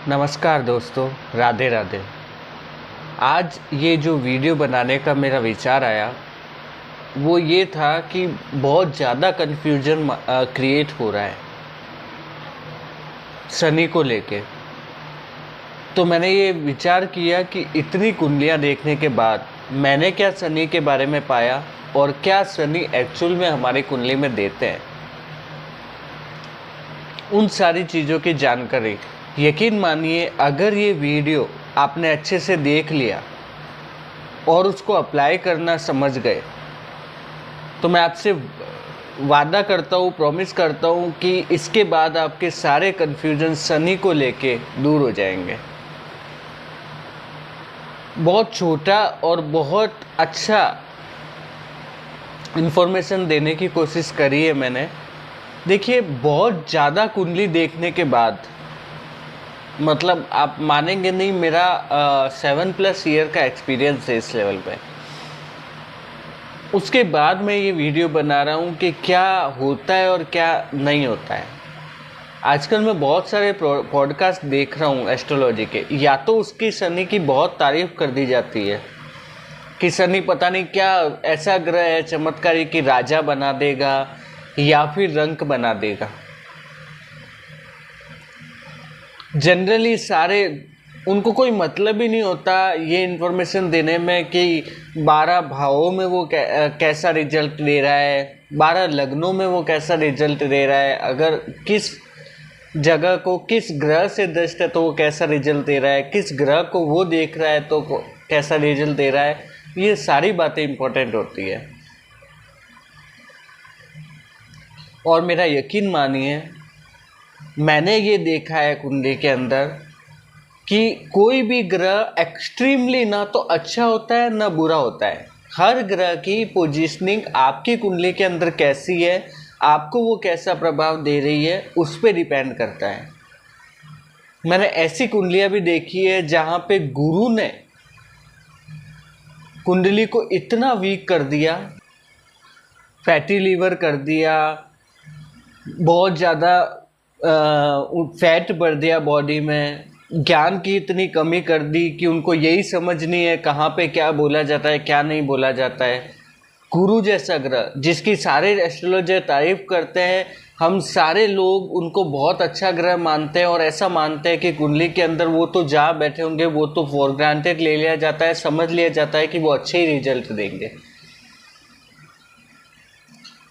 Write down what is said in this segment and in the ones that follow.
नमस्कार दोस्तों, राधे राधे। आज ये जो वीडियो बनाने का मेरा विचार आया वो ये था कि बहुत ज़्यादा कन्फ्यूजन क्रिएट हो रहा है शनि को लेके। तो मैंने ये विचार किया कि इतनी कुंडलियाँ देखने के बाद मैंने क्या शनि के बारे में पाया और क्या शनि एक्चुअल में हमारी कुंडली में देते हैं, उन सारी चीज़ों की जानकारी। यकीन मानिए, अगर ये वीडियो आपने अच्छे से देख लिया और उसको अप्लाई करना समझ गए तो मैं आपसे वादा करता हूँ, प्रॉमिस करता हूँ कि इसके बाद आपके सारे कन्फ्यूजन शनि को लेके दूर हो जाएंगे। बहुत छोटा और बहुत अच्छा इन्फॉर्मेशन देने की कोशिश करी है मैंने। देखिए, बहुत ज़्यादा कुंडली देखने के बाद, मतलब आप मानेंगे नहीं, मेरा 7+ ईयर का एक्सपीरियंस है इस लेवल पे। उसके बाद मैं ये वीडियो बना रहा हूँ कि क्या होता है और क्या नहीं होता है। आजकल मैं बहुत सारे पॉडकास्ट देख रहा हूँ एस्ट्रोलॉजी के। या तो उसकी शनि की बहुत तारीफ कर दी जाती है कि शनि पता नहीं क्या ऐसा ग्रह है चमत्कारी कि राजा बना देगा या फिर रंक बना देगा। जनरली सारे, उनको कोई मतलब ही नहीं होता ये इन्फॉर्मेशन देने में कि 12 भावों में वो कैसा रिजल्ट दे रहा है, 12 लग्नों में वो कैसा रिजल्ट दे रहा है, अगर किस जगह को किस ग्रह से दृष्ट है तो वो कैसा रिजल्ट दे रहा है, किस ग्रह को वो देख रहा है तो कैसा रिजल्ट दे रहा है। ये सारी बातें इम्पोर्टेंट होती है। और मेरा यकीन मानिए, मैंने ये देखा है कुंडली के अंदर कि कोई भी ग्रह एक्सट्रीमली ना तो अच्छा होता है ना बुरा होता है। हर ग्रह की पोजीशनिंग आपकी कुंडली के अंदर कैसी है, आपको वो कैसा प्रभाव दे रही है, उस पर डिपेंड करता है। मैंने ऐसी कुंडलियाँ भी देखी है जहाँ पे गुरु ने कुंडली को इतना वीक कर दिया, फैटी लीवर कर दिया, बहुत ज़्यादा फैट बढ़ दिया बॉडी में, ज्ञान की इतनी कमी कर दी कि उनको यही समझ नहीं है कहाँ पे क्या बोला जाता है क्या नहीं बोला जाता है। गुरु जैसा ग्रह जिसकी सारे एस्ट्रोलॉजर तारीफ करते हैं, हम सारे लोग उनको बहुत अच्छा ग्रह मानते हैं और ऐसा मानते हैं कि कुंडली के अंदर वो तो जहाँ बैठे होंगे वो तो फॉर ग्रांटेड ले लिया जाता है, समझ लिया जाता है कि वो अच्छे ही रिजल्ट देंगे।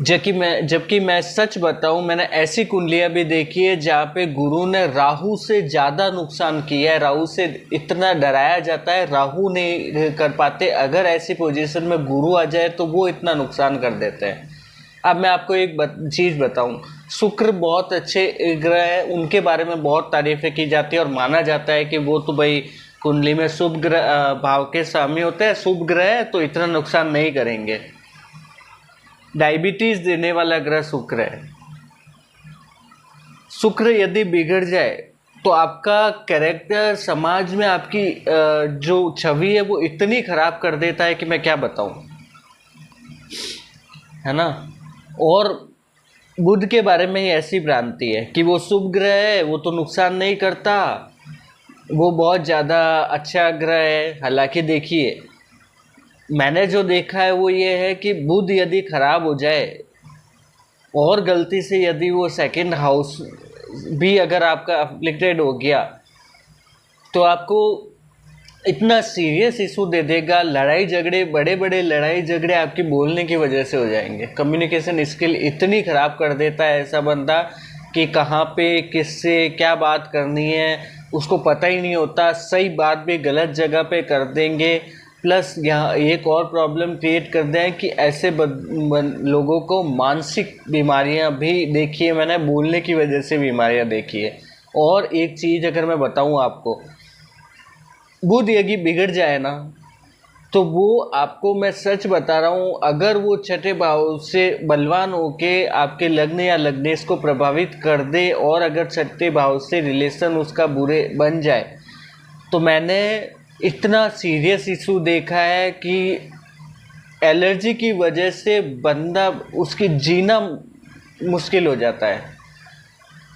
जबकि मैं सच बताऊं, मैंने ऐसी कुंडलियां भी देखी है जहाँ पे गुरु ने राहु से ज़्यादा नुकसान किया है। राहु से इतना डराया जाता है, राहु नहीं कर पाते। अगर ऐसी पोजीशन में गुरु आ जाए तो वो इतना नुकसान कर देते हैं। अब मैं आपको एक चीज़ बताऊं, शुक्र बहुत अच्छे ग्रह है, उनके बारे में बहुत तारीफ़ें की जाती है और माना जाता है कि वो तो भाई कुंडली में शुभ ग्रह भाव के स्वामी होते हैं, शुभ ग्रह है तो इतना नुकसान नहीं करेंगे। डायबिटीज देने वाला ग्रह शुक्र है। शुक्र यदि बिगड़ जाए तो आपका कैरेक्टर, समाज में आपकी जो छवि है वो इतनी खराब कर देता है कि मैं क्या बताऊं, है ना। और बुध के बारे में ही ऐसी भ्रांति है कि वो शुभ ग्रह है, वो तो नुकसान नहीं करता, वो बहुत ज़्यादा अच्छा ग्रह है। हालांकि देखिए, मैंने जो देखा है वो ये है कि बुध यदि खराब हो जाए और गलती से यदि वो सेकंड हाउस भी अगर आपका अफ्लिक्टेड हो गया तो आपको इतना सीरियस इशू दे देगा। लड़ाई झगड़े, बड़े बड़े लड़ाई झगड़े आपकी बोलने की वजह से हो जाएंगे। कम्युनिकेशन स्किल इतनी ख़राब कर देता है ऐसा बंदा कि कहाँ पे किससे क्या बात करनी है उसको पता ही नहीं होता। सही बात भी गलत जगह पे कर देंगे। प्लस यहाँ एक और प्रॉब्लम क्रिएट कर दें कि ऐसे लोगों को मानसिक बीमारियां भी देखी है मैंने, बोलने की वजह से बीमारियां देखी है। और एक चीज़ अगर मैं बताऊं आपको, बुध यदि बिगड़ जाए ना तो वो आपको, मैं सच बता रहा हूँ, अगर वो छठे भाव से बलवान होके आपके लग्न या लग्नेश को प्रभावित कर दे और अगर छठे भाव से रिलेशन उसका बुरे बन जाए तो मैंने इतना सीरियस इशू देखा है कि एलर्जी की वजह से बंदा, उसकी जीना मुश्किल हो जाता है।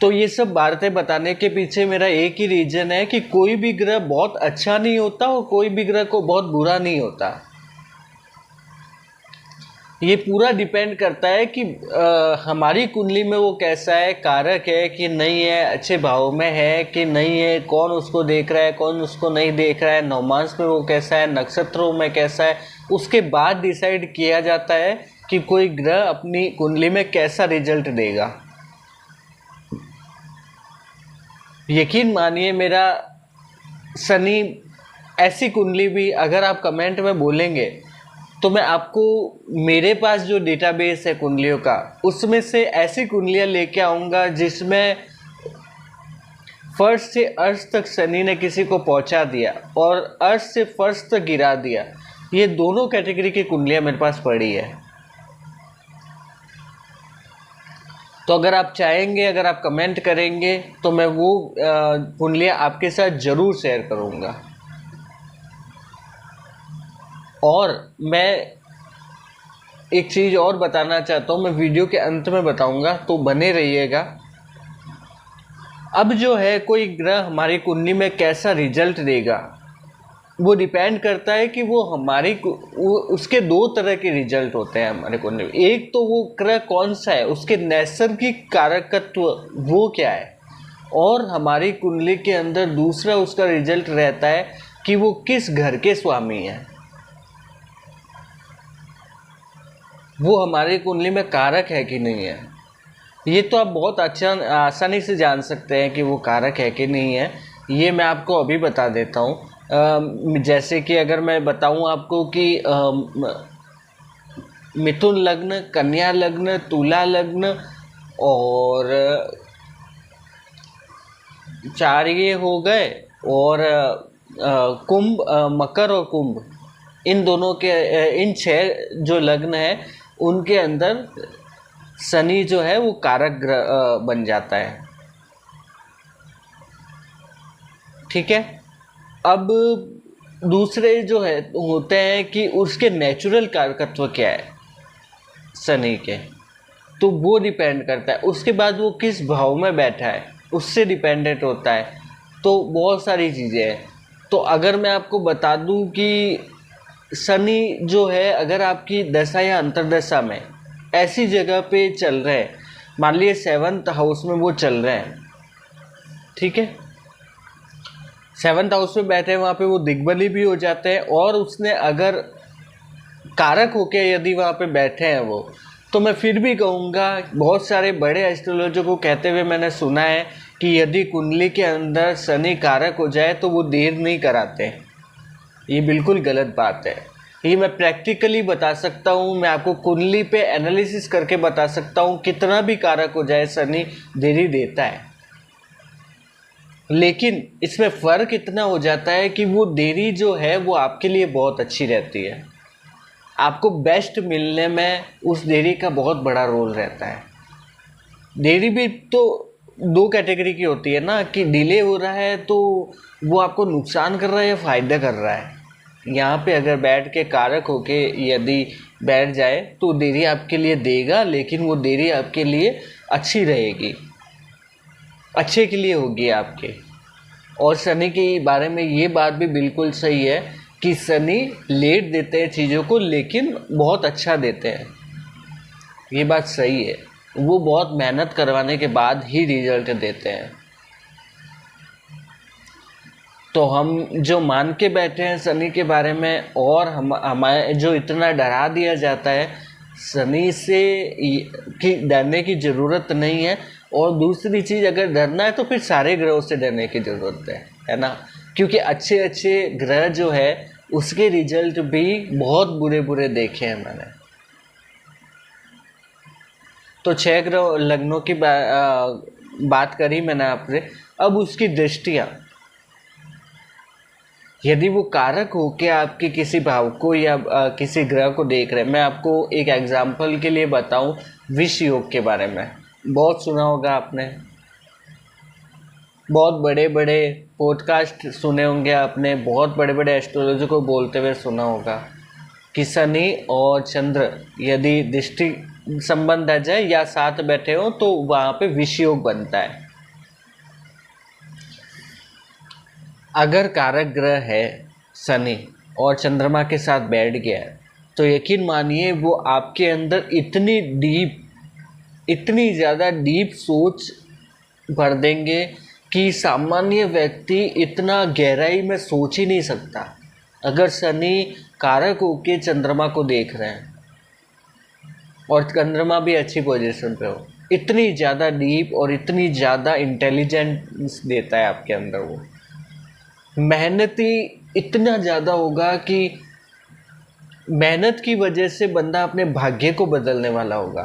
तो ये सब बातें बताने के पीछे मेरा एक ही रीजन है कि कोई भी ग्रह बहुत अच्छा नहीं होता और कोई भी ग्रह को बहुत बुरा नहीं होता। ये पूरा डिपेंड करता है कि हमारी कुंडली में वो कैसा है, कारक है कि नहीं है, अच्छे भाव में है कि नहीं है, कौन उसको देख रहा है, कौन उसको नहीं देख रहा है, नवमांश में वो कैसा है, नक्षत्रों में कैसा है। उसके बाद डिसाइड किया जाता है कि कोई ग्रह अपनी कुंडली में कैसा रिजल्ट देगा। यकीन मानिए मेरा शनि ऐसी कुंडली भी अगर आप कमेंट में बोलेंगे तो मैं आपको मेरे पास जो डेटाबेस है कुंडलियों का उसमें से ऐसी कुंडलियां लेके आऊँगा जिसमें फर्श से अर्श तक शनि ने किसी को पहुंचा दिया और अर्श से फर्श तक गिरा दिया। ये दोनों कैटेगरी की कुंडलियां मेरे पास पड़ी है। तो अगर आप चाहेंगे, अगर आप कमेंट करेंगे तो मैं वो कुंडलियां आपके साथ ज़रूर शेयर करूँगा। और मैं एक चीज़ और बताना चाहता हूँ, मैं वीडियो के अंत में बताऊँगा तो बने रहिएगा। अब जो है कोई ग्रह हमारी कुंडली में कैसा रिजल्ट देगा वो डिपेंड करता है कि वो उसके दो तरह के रिजल्ट होते हैं हमारे कुंडली में। एक तो वो ग्रह कौन सा है, उसके नैसर्गिक कारकत्व वो क्या है, और हमारी कुंडली के अंदर दूसरा उसका रिजल्ट रहता है कि वो किस घर के स्वामी हैं। वो हमारी कुंडली में कारक है कि नहीं है, ये तो आप बहुत आसानी से जान सकते हैं कि वो कारक है कि नहीं है। ये मैं आपको अभी बता देता हूँ। जैसे कि अगर मैं बताऊँ आपको कि मिथुन लग्न, कन्या लग्न, तुला लग्न और 4 ये हो गए, और कुंभ, मकर और कुंभ, इन दोनों के इन 6 जो लग्न हैं उनके अंदर शनि जो है वो कारक ग्रह बन जाता है। ठीक है। अब दूसरे जो है होते हैं कि उसके नेचुरल कारकत्व क्या है शनि के, तो वो डिपेंड करता है। उसके बाद वो किस भाव में बैठा है उससे डिपेंडेंट होता है। तो बहुत सारी चीज़ें हैं। तो अगर मैं आपको बता दूं कि शनि जो है अगर आपकी दशा या अंतर्दशा में ऐसी जगह पे चल रहे हैं, मान लीजिए 7th हाउस में वो चल रहे हैं, ठीक है, 7th हाउस में बैठे हैं, वहाँ पे वो दिग्बली भी हो जाते हैं। और उसने अगर कारक होके यदि वहाँ पे बैठे हैं वो, तो मैं फिर भी कहूँगा, बहुत सारे बड़े एस्ट्रोलॉजर को कहते हुए मैंने सुना है कि यदि कुंडली के अंदर शनि कारक हो जाए तो वो देर नहीं कराते। ये बिल्कुल गलत बात है। ये मैं प्रैक्टिकली बता सकता हूँ, मैं आपको कुंडली पे एनालिसिस करके बता सकता हूँ, कितना भी कारक हो जाए शनि देरी देता है। लेकिन इसमें फ़र्क इतना हो जाता है कि वो देरी जो है वो आपके लिए बहुत अच्छी रहती है। आपको बेस्ट मिलने में उस देरी का बहुत बड़ा रोल रहता है। देरी भी तो 2 कैटेगरी की होती है ना, कि डिले हो रहा है तो वो आपको नुकसान कर रहा है या फ़ायदा कर रहा है। यहाँ पे अगर बैठ के कारक होके यदि बैठ जाए तो देरी आपके लिए देगा, लेकिन वो देरी आपके लिए अच्छी रहेगी, अच्छे के लिए होगी आपके। और शनि के बारे में ये बात भी बिल्कुल सही है कि शनि लेट देते हैं चीज़ों को, लेकिन बहुत अच्छा देते हैं। ये बात सही है, वो बहुत मेहनत करवाने के बाद ही रिजल्ट देते हैं। तो हम जो मान के बैठे हैं शनि के बारे में, और हमारे जो इतना डरा दिया जाता है शनि से, कि डरने की ज़रूरत नहीं है। और दूसरी चीज़, अगर डरना है तो फिर सारे ग्रहों से डरने की ज़रूरत है ना, क्योंकि अच्छे अच्छे ग्रह जो है उसके रिजल्ट भी बहुत बुरे बुरे देखे हैं मैंने। तो 6 ग्रह लग्नों की बात करी मैंने आपसे। अब उसकी दृष्टियाँ, यदि वो कारक हो के आपके किसी भाव को या किसी ग्रह को देख रहे हैं। मैं आपको एक एग्जांपल के लिए बताऊं, विष योग के बारे में बहुत सुना होगा आपने, बहुत बड़े बड़े पॉडकास्ट सुने होंगे आपने, बहुत बड़े बड़े एस्ट्रोलॉजर को बोलते हुए सुना होगा कि शनि और चंद्र यदि दृष्टि संबंध आ जाए या साथ बैठे हो तो वहाँ पे विष योग बनता है। अगर कारक ग्रह है शनि और चंद्रमा के साथ बैठ गया है तो यकीन मानिए वो आपके अंदर इतनी ज़्यादा डीप सोच भर देंगे कि सामान्य व्यक्ति इतना गहराई में सोच ही नहीं सकता। अगर शनि कारक होके चंद्रमा को देख रहे हैं और चंद्रमा भी अच्छी पोजीशन पे हो, इतनी ज़्यादा डीप और इतनी ज़्यादा इंटेलिजेंस देता है आपके अंदर। वो मेहनती इतना ज़्यादा होगा कि मेहनत की वजह से बंदा अपने भाग्य को बदलने वाला होगा।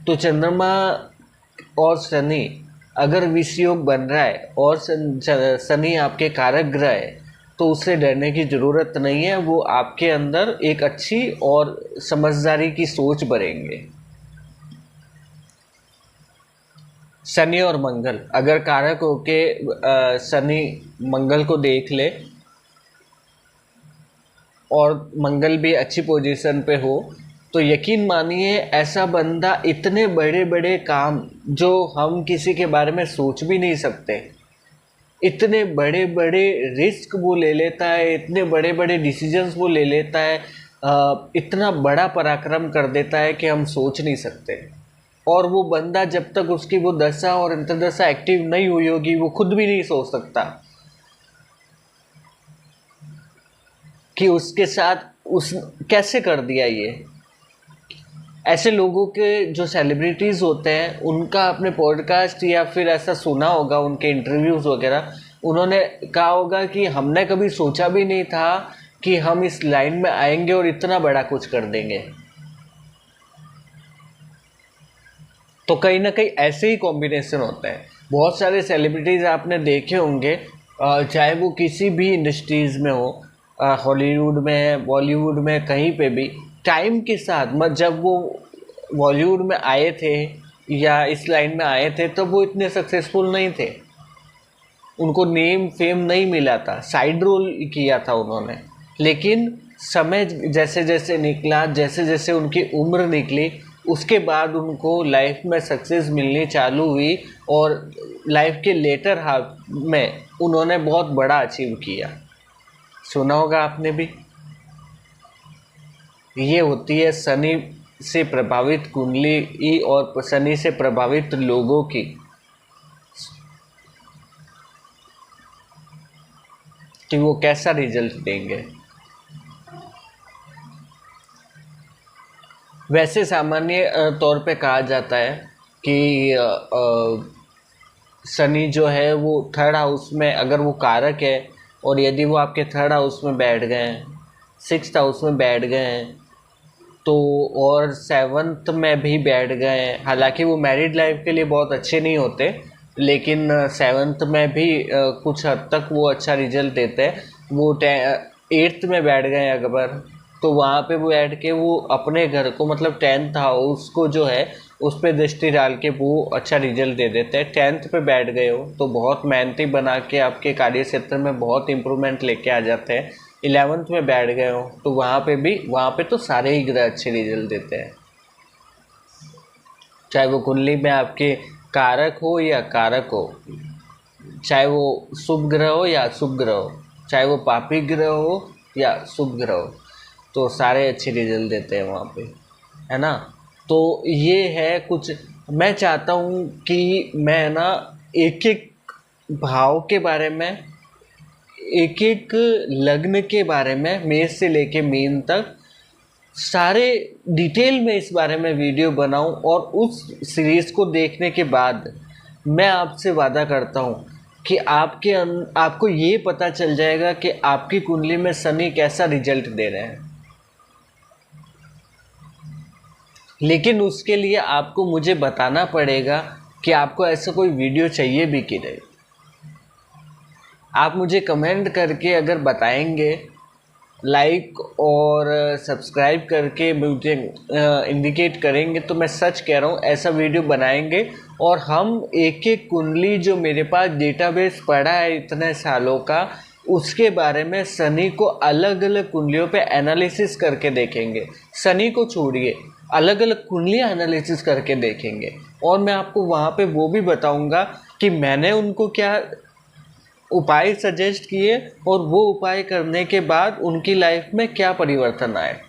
तो चंद्रमा और शनि अगर विषयोग बन रहा है और शनि आपके कारक ग्रह है तो उससे डरने की ज़रूरत नहीं है। वो आपके अंदर एक अच्छी और समझदारी की सोच भरेंगे। शनि और मंगल अगर कारक होके शनि मंगल को देख ले और मंगल भी अच्छी पोजीशन पे हो तो यकीन मानिए ऐसा बंदा इतने बड़े बड़े काम जो हम किसी के बारे में सोच भी नहीं सकते, इतने बड़े बड़े रिस्क वो ले लेता है, इतने बड़े बड़े डिसीजंस वो ले लेता है, इतना बड़ा पराक्रम कर देता है कि हम सोच नहीं सकते। और वो बंदा जब तक उसकी वो दशा और अंतर्दशा एक्टिव नहीं हुई होगी वो खुद भी नहीं सोच सकता कि उसके साथ उस कैसे कर दिया ये। ऐसे लोगों के जो सेलिब्रिटीज़ होते हैं उनका आपने पॉडकास्ट या फिर ऐसा सुना होगा, उनके इंटरव्यूज़ वगैरह, उन्होंने कहा होगा कि हमने कभी सोचा भी नहीं था कि हम इस लाइन में आएंगे और इतना बड़ा कुछ कर देंगे। तो कहीं ना कहीं ऐसे ही कॉम्बिनेशन होता है। बहुत सारे सेलिब्रिटीज़ आपने देखे होंगे, चाहे वो किसी भी इंडस्ट्रीज़ में हो, हॉलीवुड में, बॉलीवुड में, कहीं पे भी, टाइम के साथ जब वो बॉलीवुड में आए थे या इस लाइन में आए थे तब वो इतने सक्सेसफुल नहीं थे, उनको नेम फेम नहीं मिला था, साइड रोल किया था उन्होंने। लेकिन समय जैसे जैसे निकला, जैसे जैसे उनकी उम्र निकली, उसके बाद उनको लाइफ में सक्सेस मिलनी चालू हुई और लाइफ के लेटर हाफ में उन्होंने बहुत बड़ा अचीव किया। सुना होगा आपने भी। ये होती है शनि से प्रभावित कुंडली और शनि से प्रभावित लोगों की कि वो कैसा रिजल्ट देंगे। वैसे सामान्य तौर पे कहा जाता है कि शनि जो है वो थर्ड हाउस में अगर वो कारक है और यदि वो आपके थर्ड हाउस में बैठ गए हैं, सिक्स्थ हाउस में बैठ गए हैं तो, और सेवन्थ में भी बैठ गए हैं, हालांकि वो मैरिड लाइफ के लिए बहुत अच्छे नहीं होते लेकिन सेवन्थ में भी कुछ हद तक वो अच्छा रिजल्ट देते हैं। वो एट्थ में बैठ गए अगर तो वहाँ पे वो बैठ के वो अपने घर को मतलब 10th हाउस को जो है उस पर दृष्टि डाल के वो अच्छा रिजल्ट दे देते हैं। 10th पे बैठ गए हो तो बहुत मेहनती बना के आपके कार्य क्षेत्र में बहुत इम्प्रूवमेंट लेके आ जाते हैं। 11th में बैठ गए हो तो वहाँ पे तो सारे ही ग्रह अच्छे रिजल्ट देते हैं, चाहे वो कुंडली में आपके कारक हो या कारक हो, चाहे वो शुभ ग्रह हो या अशुभ ग्रह हो, चाहे वो पापी ग्रह हो या शुभ ग्रह हो, तो सारे अच्छे रिजल्ट देते हैं वहाँ पे, है ना। तो ये है कुछ। मैं चाहता हूँ कि मैं ना एक एक भाव के बारे में, एक एक लग्न के बारे में, मेष से लेके मीन तक सारे डिटेल में इस बारे में वीडियो बनाऊं और उस सीरीज़ को देखने के बाद मैं आपसे वादा करता हूं कि आपको ये पता चल जाएगा कि आपकी कुंडली में शनि कैसा रिजल्ट दे रहे हैं। लेकिन उसके लिए आपको मुझे बताना पड़ेगा कि आपको ऐसा कोई वीडियो चाहिए भी कि नहीं। आप मुझे कमेंट करके अगर बताएंगे, लाइक और सब्सक्राइब करके मुझे इंडिकेट करेंगे तो मैं सच कह रहा हूँ ऐसा वीडियो बनाएंगे और हम एक एक कुंडली जो मेरे पास डेटाबेस पड़ा है इतने सालों का, उसके बारे में शनि को अलग अलग कुंडलियों पे एनालिसिस करके देखेंगे। शनि को छोड़िए, अलग अलग कुंडलियाँ एनालिसिस करके देखेंगे और मैं आपको वहाँ पे वो भी बताऊँगा कि मैंने उपाय सजेस्ट किए और वो उपाय करने के बाद उनकी लाइफ में क्या परिवर्तन आए,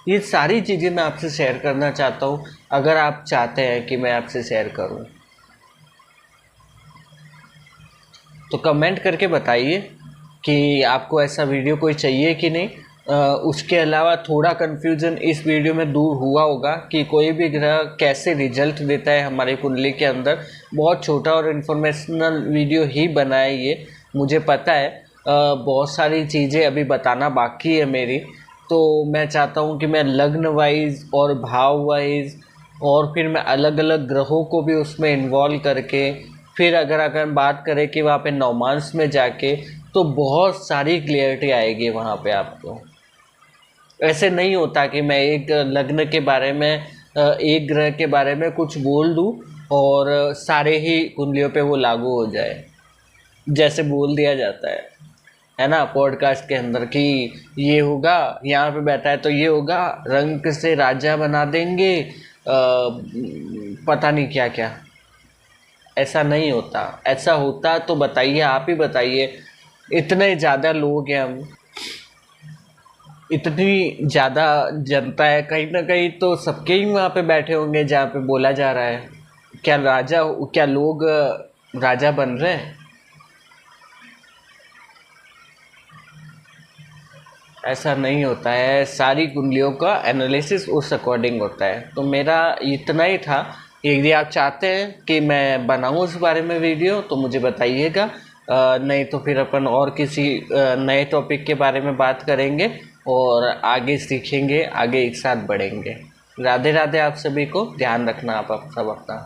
ये सारी चीज़ें मैं आपसे शेयर करना चाहता हूँ। अगर आप चाहते हैं कि मैं आपसे शेयर करूँ तो कमेंट करके बताइए कि आपको ऐसा वीडियो कोई चाहिए कि नहीं। उसके अलावा थोड़ा कन्फ्यूज़न इस वीडियो में दूर हुआ होगा कि कोई भी ग्रह कैसे रिजल्ट देता है हमारी कुंडली के अंदर। बहुत छोटा और इन्फॉर्मेशनल वीडियो ही बना है ये, मुझे पता है। बहुत सारी चीज़ें अभी बताना बाकी है मेरी, तो मैं चाहता हूँ कि मैं लग्न वाइज और भाव वाइज और फिर मैं अलग अलग ग्रहों को भी उसमें इन्वॉल्व करके फिर अगर बात करें कि वहाँ पे नवमांश में जाके, तो बहुत सारी क्लियरिटी आएगी वहाँ पे आपको। ऐसे नहीं होता कि मैं एक लग्न के बारे में एक ग्रह के बारे में कुछ बोल दूँ और सारे ही कुंडलियों पे वो लागू हो जाए, जैसे बोल दिया जाता है ना पॉडकास्ट के अंदर कि ये होगा, यहाँ पे बैठा है तो ये होगा, रंग से राजा बना देंगे, पता नहीं क्या क्या। ऐसा नहीं होता। ऐसा होता तो बताइए, आप ही बताइए। इतने ज़्यादा लोग हैं हम, इतनी ज़्यादा जनता है, कहीं ना कहीं तो सबके ही वहाँ पे बैठे होंगे जहाँ पे बोला जा रहा है। क्या लोग राजा बन रहे हैं? ऐसा नहीं होता है। सारी कुंडलियों का एनालिसिस उस अकॉर्डिंग होता है। तो मेरा इतना ही था। यदि आप चाहते हैं कि मैं बनाऊं उस बारे में वीडियो तो मुझे बताइएगा, नहीं तो फिर अपन और किसी नए टॉपिक के बारे में बात करेंगे और आगे सीखेंगे, आगे एक साथ बढ़ेंगे। राधे राधे आप सभी को। ध्यान रखना आप सब अपना।